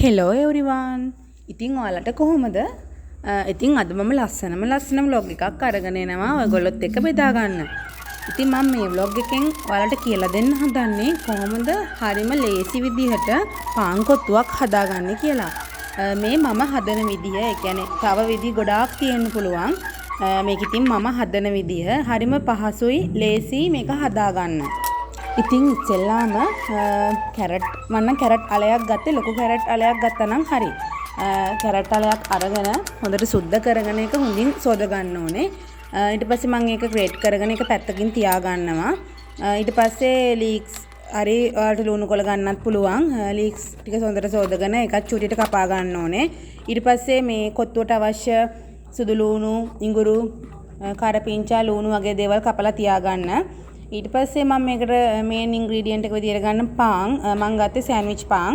Hello එවරිවාන් ඉතින් ඔයාලට කොහොමද? ඉතින් අද මම ලස්සන vlog එකක් අරගෙන එනවා ඔයගොල්ලොත් එක්ක බෙදා ගන්න. ඉතින් මම මේ vlog එකෙන් ඔයාලට කියලා දෙන්න හදන්නේ කොහොමද හරිම ලේසි විදිහට පාන් කොත්තුවක් හදාගන්නේ කියලා. මේ මම හදන විදිහ, ඒ කියන්නේ තව විදි ගොඩාක් තියෙන්න පුළුවන්. මේක ඉතින් මම හදන විදිහ හරිම පහසුයි, ලේසි මේක හදාගන්න. ඉතින් ඉස්සෙල්ලාම කැරට් මම කැරට් අලයක් ගත්තේ. ලොකු කැරට් අලයක් ගත්තා නම් හරි. කැරට් අලයක් අරගෙන හොඳට සුද්ධ කරගෙන ඒක හොඳින් සෝද ගන්න ඕනේ. ඊට පස්සේ මම ඒක ග්‍රේට් කරගෙන ඒක පැත්තකින් තියා ගන්නවා. ඊට පස්සේ ලීක්ස් හරි ඔයාලට ලුණු කොළ ගන්නත් පුළුවන්. ලීක්ස් ටික හොඳට සෝදගෙන ඒකත් චූටියට කපා ගන්න ඕනේ. ඊට පස්සේ මේ කොත්තුවට අවශ්‍ය සුදු ලුණු, ඉඟුරු, කරපිංචා, ලුණු වගේ දේවල් කපලා තියා ගන්න. ඊට පස්සේ මම මේකට මේන් ඉන්ග්‍රීඩියන්ට් එක විදියට ගන්න පාන් මම ගත්තේ සෑන්ඩ්විච් පාන්.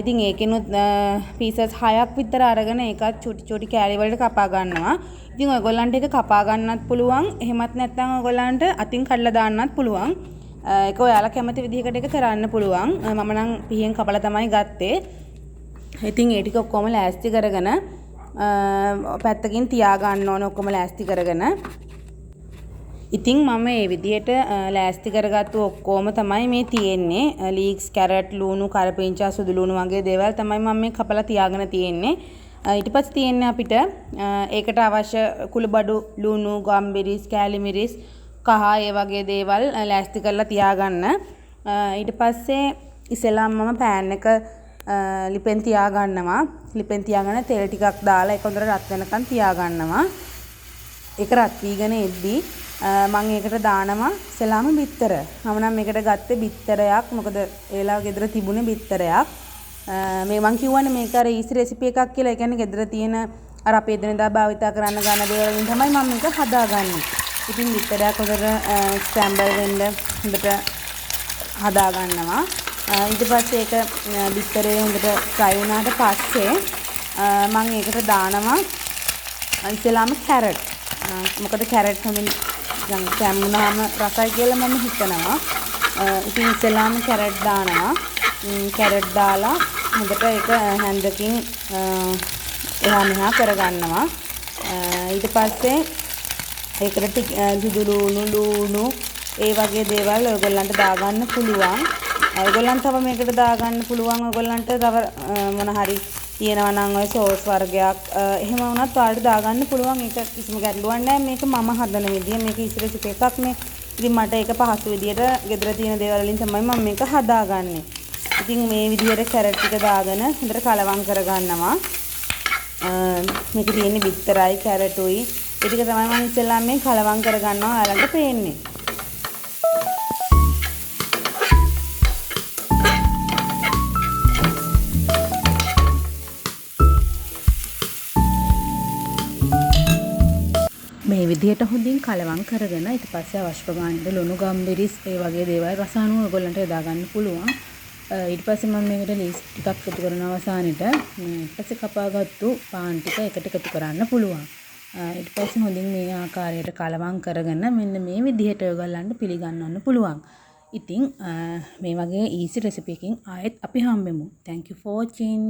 ඉතින් ඒකෙනුත් පීසස් 6ක් විතර අරගෙන ඒකත් චූටි කෑලි වලට කපා ගන්නවා. ඉතින් ඔයගොල්ලන්ට ඒක කපා ගන්නත් පුළුවන්. එහෙමත් නැත්නම් ඔයගොල්ලන්ට අතින් කඩලා දාන්නත් පුළුවන්. ඒක ඔයාලා කැමති විදිහකට ඒක කරන්න පුළුවන්. මම නම් පිහියෙන් කපලා තමයි ගත්තේ. ඉතින් ඒ ටික ඔක්කොම ලෑස්ති කරගෙන පැත්තකින් තියා ගන්න ඕනේ ඔක්කොම ලෑස්ති කරගෙන. ඉතින් මම මේ විදිහට ලෑස්ති කරගත්තු ඔක්කොම තමයි මේ තියෙන්නේ. ලීක්ස්, කැරට්, ලුණු, කරපිංචා, සුදු ලුණු වගේ දේවල් තමයි මම මේ කපලා තියාගෙන තියෙන්නේ. ඊට පස්සේ තියෙන්නේ අපිට ඒකට අවශ්‍ය කුළුබඩු, ලුණු, ගම්බිරිස්, කෑලි මිරිස්, කහ ඒ වගේ දේවල් ලෑස්ති කරලා තියාගන්න. ඊට පස්සේ ඉස්සෙල්ලාම මම පෑන් එක ලිපෙන් තියා ගන්නවා. ලිපෙන් තියාගෙන තෙල් ටිකක් දාලා ඒක හොඳට රත් වෙනකන් තියා ගන්නවා. ඒක රත් වීගෙන එද්දී මම ඒකට දානවා ඉස්සෙල්ලාම බිත්තර. මම නම් මේකට ගත්තේ බිත්තරයක්. මොකද ඒලා ගෙදර තිබුණේ බිත්තරයක්. මේ මං කියවනේ මේක අර ඊසි රෙසිපි එකක් කියලා. ඒ කියන්නේ ගෙදර තියෙන අර අපේ එදිනෙදා භාවිතා කරන්න ගන්න දේවල් වලින් තමයි මම මේක හදාගන්නේ. ඉතින් බිත්තරයක් හොඳට ස්ක්‍රැම්බල් වෙන්න හොඳට හදා ගන්නවා. ඊට පස්සේ ඒක බිත්තරේ හොඳට ෆ්‍රයි වුණාට පස්සේ මම ඒකට දානවා ඉස්සෙල්ලාම කැරට්. මොකද කැරට් හොඳින් කැමුණාම රසයි කියලා මම හිතනවා. ඉතින් ඉස්සෙල්ලාම කැරට් දානවා. කැරට් දාලා හොඳට ඒක හැන්දකින් එහා මෙහා කරගන්නවා. ඊට පස්සේ ඒකට සුදු ලුණු ඒ වගේ දේවල් ඔයගොල්ලන්ට දාගන්න පුළුවන්. ඔයගොල්ලන්ට තව මේකට දාගන්න පුළුවන්. ඔයගොල්ලන්ට තව මොන හරි තියෙනවා නම් ඔය සෝස් වර්ගයක් එහෙම වුණත් ඔයාලට දාගන්න පුළුවන්. ඒක කිසිම ගැටලුවක් නැහැ. මේක මම හදන විදිය. මේක ඉස්සර රෙසිපි එකක් නේ. ඉතින් මට ඒක පහසු විදියට ගෙදර තියෙන දේවල් වලින් තමයි මම මේක හදාගන්නේ. ඉතින් මේ විදියට කැරට් ටික දාගෙන හොඳට කලවම් කරගන්නවා. මේක තියෙන්නේ බිත්තරයි කැරටුයි. ඒ ටික තමයි මම ඉස්සෙල්ලාම මේ කලවම් කරගන්නවා. ඔයාලට පේන්නේ. මේ විදිහට හොඳින් කලවම් කරගෙන ඊට පස්සේ අවශ්‍ය ප්‍රමාණයට ලුණු, ගම්බිරිස් ඒ වගේ දේවල් රස අනුව ඔයගොල්ලන්ට යොදා ගන්න පුළුවන්. ඊට පස්සේ මම මේකට ලීස් ටිකක් එකතු කරන අවසානෙට ඊට පස්සේ කපාගත්තු පාන් ටික එකට එකතු කරන්න පුළුවන්. ඊට පස්සේ හොඳින් මේ ආකාරයට කලවම් කරගෙන මෙන්න මේ විදිහට ඔයගොල්ලන්ට පිළිගන්නන්න පුළුවන්. ඉතින් මේ වගේ ඊසි රෙසිපි එකකින් ආයෙත් අපි හම්බෙමු. Thank you for watching.